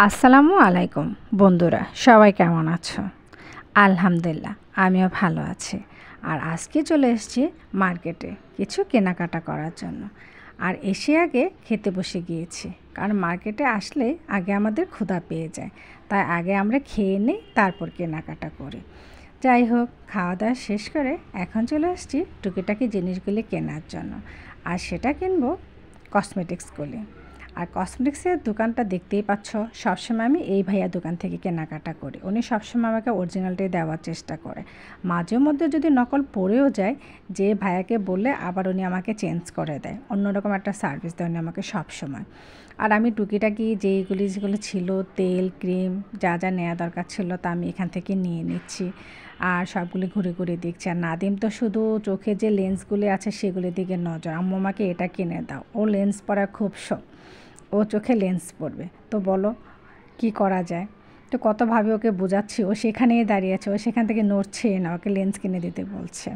আসসালামু আলাইকুম বন্ধুরা, সবাই কেমন আছো? আলহামদুলিল্লাহ, আমিও ভালো আছি। আর আজকে চলে এসেছি মার্কেটে কিছু কেনাকাটা করার জন্য। আর এসে আগে খেতে বসে গিয়েছি, কারণ মার্কেটে আসলে আগে আমাদের ক্ষুধা পেয়ে যায়। তাই আগে আমরা খেয়ে নিই, তারপর কেনাকাটা করি। যাই হোক, খাওয়া দাওয়া শেষ করে এখন চলে আসছি টুকিটাকি জিনিসগুলি কেনার জন্য। আর সেটা কিনবো কসমেটিক্সগুলি। আর কসমেটিক্সের দোকানটা দেখতেই পাচ্ছ, সবসময় আমি এই ভাইয়া দোকান থেকে কেনাকাটা করি। উনি সবসময় আমাকে অরিজিনালটাই দেওয়ার চেষ্টা করে। মাঝে মধ্যে যদি নকল পড়েও যায়, যে ভাইয়াকে বললে আবার উনি আমাকে চেঞ্জ করে দেয়, অন্যরকম একটা সার্ভিস দেয় উনি আমাকে সবসময়। আর আমি টুকিটাকি যেগুলো ছিল, তেল ক্রিম যা যা নেওয়া দরকার ছিল তা আমি এখান থেকে নিয়ে নিচ্ছি। আর সবগুলি ঘুরে ঘুরে দেখছি। আর নাদিম তো শুধু চোখে যে লেন্সগুলি আছে সেগুলির দিকে নজর, আম্মু আমাকে এটা কিনে দাও, ও লেন্স পরা খুব শখ, ও চোখে লেন্স পরবে। তো বলো কি করা যায়? তো কতভাবে ওকে বোঝাচ্ছি, ও সেখানেই দাঁড়িয়ে আছে, ও সেখান থেকে নড়ছেই না, ওকে লেন্স কিনে দিতে বলছে।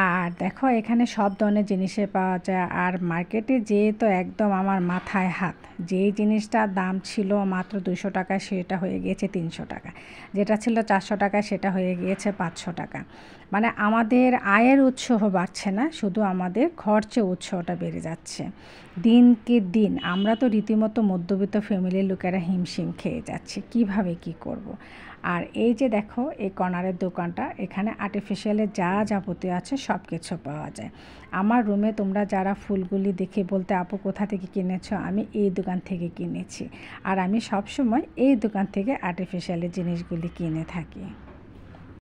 আর দেখো, এখানে সব ধরনের জিনিসে পাওয়া যায়। আর মার্কেটে যেয়ে তো একদম আমার মাথায় হাত, যেই জিনিসটার দাম ছিল মাত্র 200 টাকা সেটা হয়ে গিয়েছে 300 টাকা, যেটা ছিল 400 টাকা সেটা হয়ে গিয়েছে 500 টাকা। মানে আমাদের আয়ের উৎস বাড়ছে না, শুধু আমাদের খরচের উৎসটা বেড়ে যাচ্ছে দিনকে দিন। আমরা তো রীতিমতো মধ্যবিত্ত ফ্যামিলির লোকেরা হিমশিম খেয়ে যাচ্ছি, কিভাবে কি করব। আর এই যে দেখো, এই কর্নারের দোকানটা, এখানে আর্টিফিশিয়ালের যা যাবতীয় আছে সব কিছু পাওয়া যায়। আমার রুমে তোমরা যারা ফুলগুলি দেখে বলতে আপু কোথা থেকে কিনেছো, আমি এই দোকান থেকে কিনেছি। আর আমি সব সময় এই দোকান থেকে আর্টিফিশিয়ালের জিনিসগুলি কিনে থাকি।